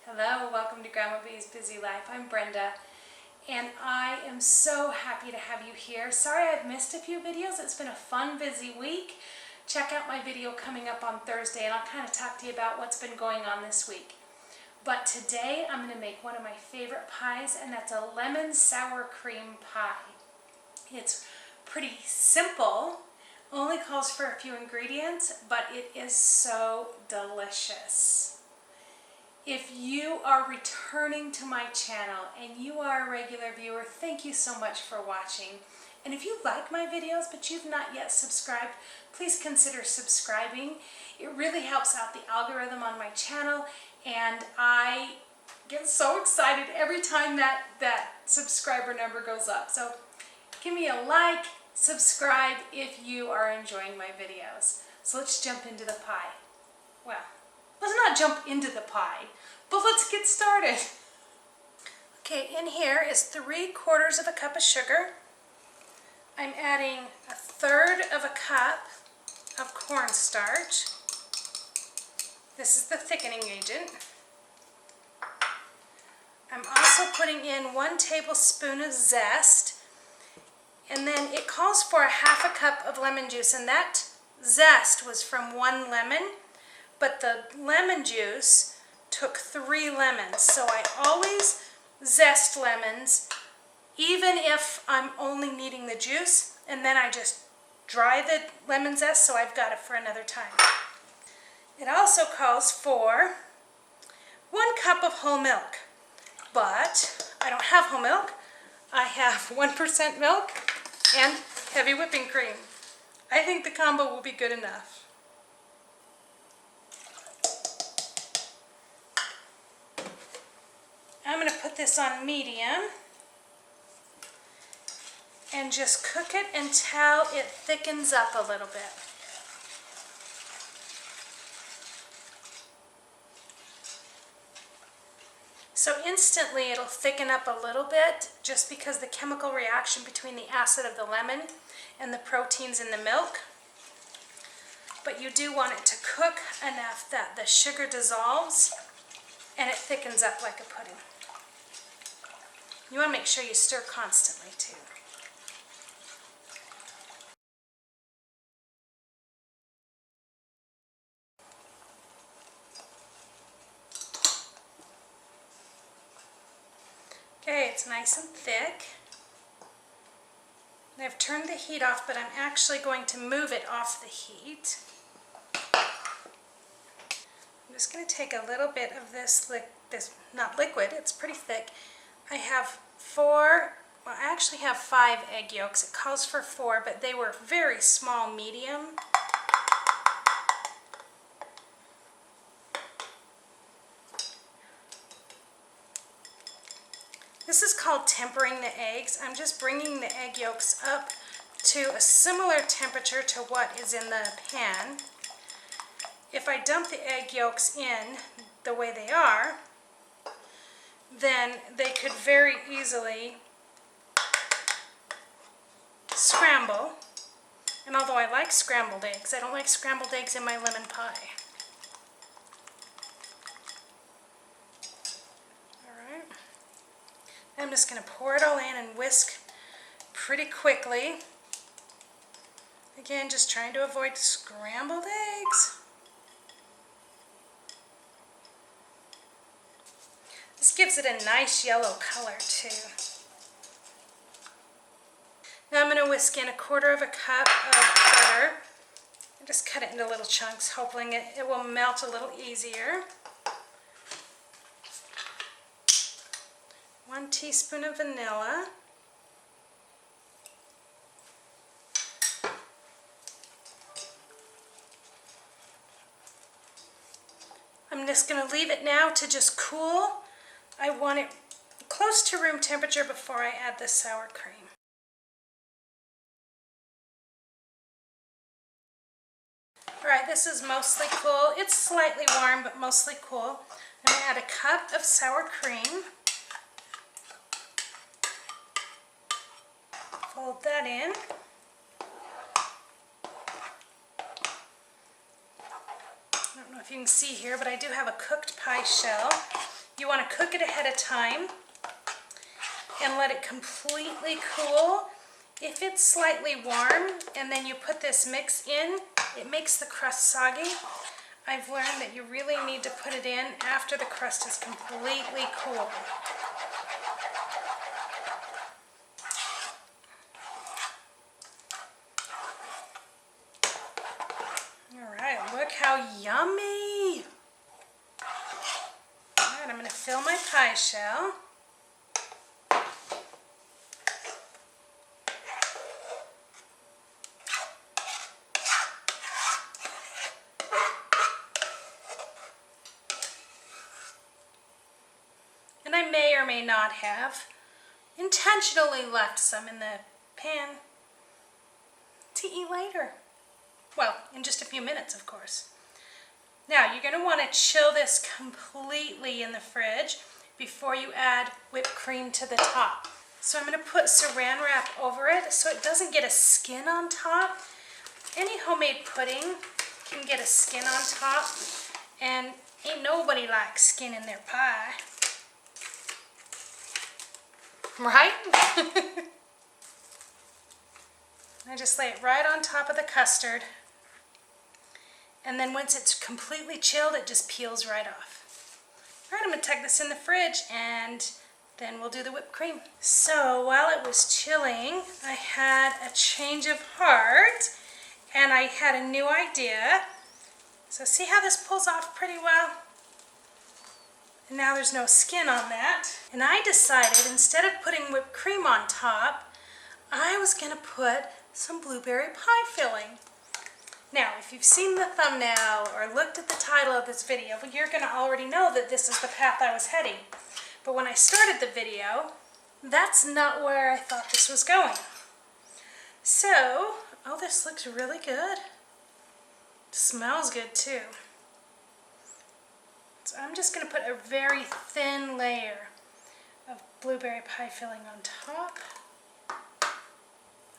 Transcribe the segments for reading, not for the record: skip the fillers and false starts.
Hello, welcome to Grandma B's Busy Life. I'm Brenda, and I am so happy to have you here. Sorry I've missed a few videos. It's been a fun, busy week. Check out my video coming up on Thursday, and I'll kind of talk to you about what's been going on this week. But today I'm going to make one of my favorite pies, and that's a lemon sour cream pie. It's pretty simple, only calls for a few ingredients, but it is so delicious. If you are returning to my channel and you are a regular viewer, thank you so much for watching. And if you like my videos but you've not yet subscribed, please consider subscribing. It really helps out the algorithm on my channel, and I get so excited every time that subscriber number goes up. So give me a like, subscribe if you are enjoying my videos. So let's jump into the pie. Well, let's not jump into the pie, but let's get started. Okay, in here is 3/4 of a cup of sugar. I'm adding 1/3 of a cup of cornstarch. This is the thickening agent. I'm also putting in 1 tablespoon of zest, and then it calls for 1/2 cup of lemon juice, and that zest was from 1 lemon. But the lemon juice took 3 lemons, so I always zest lemons, even if I'm only needing the juice, and then I just dry the lemon zest so I've got it for another time. It also calls for 1 cup of whole milk, but I don't have whole milk. I have 1% milk and heavy whipping cream. I think the combo will be good enough. I'm going to put this on medium and just cook it until it thickens up a little bit. So instantly it'll thicken up a little bit just because the chemical reaction between the acid of the lemon and the proteins in the milk. But you do want it to cook enough that the sugar dissolves and it thickens up like a pudding. You want to make sure you stir constantly too. Okay, it's nice and thick. I've turned the heat off, but I'm actually going to move it off the heat. I'm just going to take a little bit of this not liquid, it's pretty thick. I have 5 egg yolks. It calls for 4, but they were very small, medium. This is called tempering the eggs. I'm just bringing the egg yolks up to a similar temperature to what is in the pan. If I dump the egg yolks in the way they are, then they could very easily scramble. And although I like scrambled eggs, I don't like scrambled eggs in my lemon pie. Alright. I'm just going to pour it all in and whisk pretty quickly. Again, just trying to avoid scrambled eggs. This gives it a nice yellow color too. Now I'm going to whisk in 1/4 cup of butter. And just cut it into little chunks, hoping it will melt a little easier. 1 teaspoon of vanilla. I'm just going to leave it now to just cool. I want it close to room temperature before I add the sour cream. Alright, this is mostly cool. It's slightly warm, but mostly cool. I'm going to add 1 cup of sour cream. Fold that in. I don't know if you can see here, but I do have a cooked pie shell. You want to cook it ahead of time and let it completely cool. If it's slightly warm and then you put this mix in, it makes the crust soggy. I've learned that you really need to put it in after the crust is completely cool. Alright, look how yummy! Alright, I'm going to fill my pie shell. And I may or may not have intentionally left some in the pan to eat later. Well, in just a few minutes, of course. Now, you're going to want to chill this completely in the fridge before you add whipped cream to the top. So I'm going to put saran wrap over it so it doesn't get a skin on top. Any homemade pudding can get a skin on top, and ain't nobody likes skin in their pie. Right? I just lay it right on top of the custard. And then once it's completely chilled, it just peels right off. All right, I'm going to tuck this in the fridge and then we'll do the whipped cream. So while it was chilling, I had a change of heart and I had a new idea. So see how this pulls off pretty well? And now there's no skin on that. And I decided instead of putting whipped cream on top, I was going to put some blueberry pie filling. Now, if you've seen the thumbnail or looked at the title of this video, you're going to already know that this is the path I was heading. But when I started the video, that's not where I thought this was going. So, oh, this looks really good. It smells good too. So I'm just going to put a very thin layer of blueberry pie filling on top.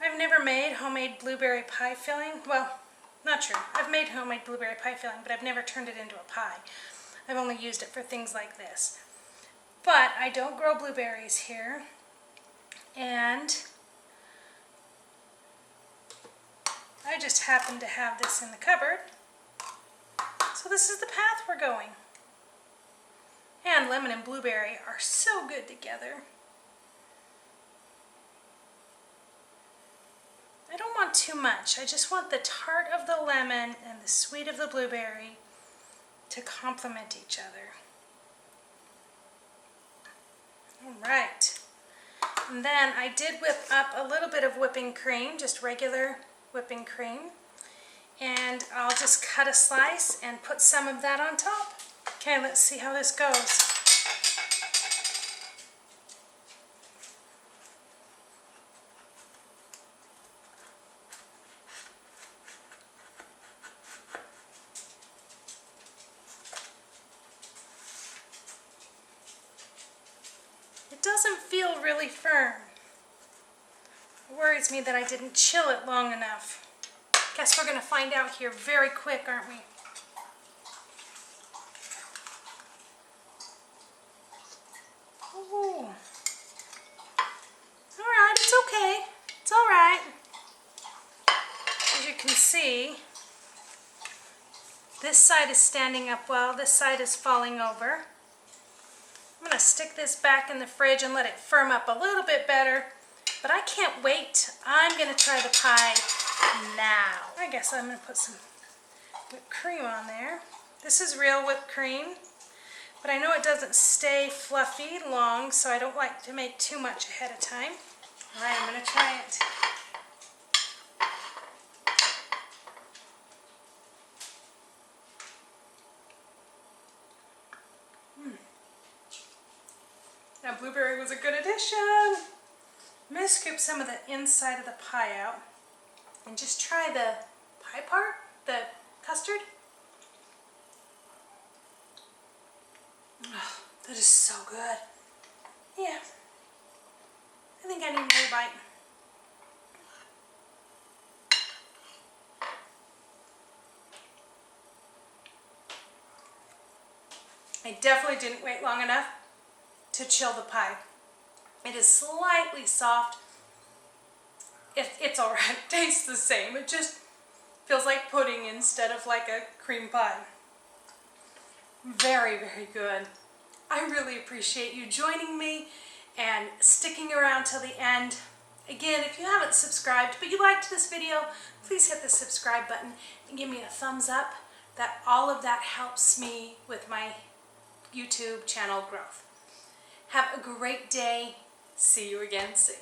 I've never made homemade blueberry pie filling. Well, not true. I've made homemade blueberry pie filling, but I've never turned it into a pie. I've only used it for things like this. But I don't grow blueberries here, and I just happen to have this in the cupboard. So this is the path we're going. And lemon and blueberry are so good together. I don't want too much. I just want the tart of the lemon and the sweet of the blueberry to complement each other. Alright. And then I did whip up a little bit of whipping cream, just regular whipping cream. And I'll just cut a slice and put some of that on top. Okay, let's see how this goes. It doesn't feel really firm. It worries me that I didn't chill it long enough. Guess we're going to find out here very quick, aren't we? Ooh. Alright, it's okay. It's alright. As you can see, this side is standing up well, this side is falling over. I'm going to stick this back in the fridge and let it firm up a little bit better. But I can't wait. I'm going to try the pie now. I guess I'm going to put some whipped cream on there. This is real whipped cream. But I know it doesn't stay fluffy long, so I don't like to make too much ahead of time. Alright, I'm going to try it. That blueberry was a good addition. I'm going to scoop some of the inside of the pie out and just try the pie part, the custard. Oh, that is so good. Yeah, I think I need another bite. I definitely didn't wait long enough to chill the pie. It is slightly soft. It's alright, it tastes the same. It just feels like pudding instead of like a cream pie. Very, very good. I really appreciate you joining me and sticking around till the end. Again, if you haven't subscribed, but you liked this video, please hit the subscribe button and give me a thumbs up. All of that helps me with my YouTube channel growth. Have a great day. See you again soon.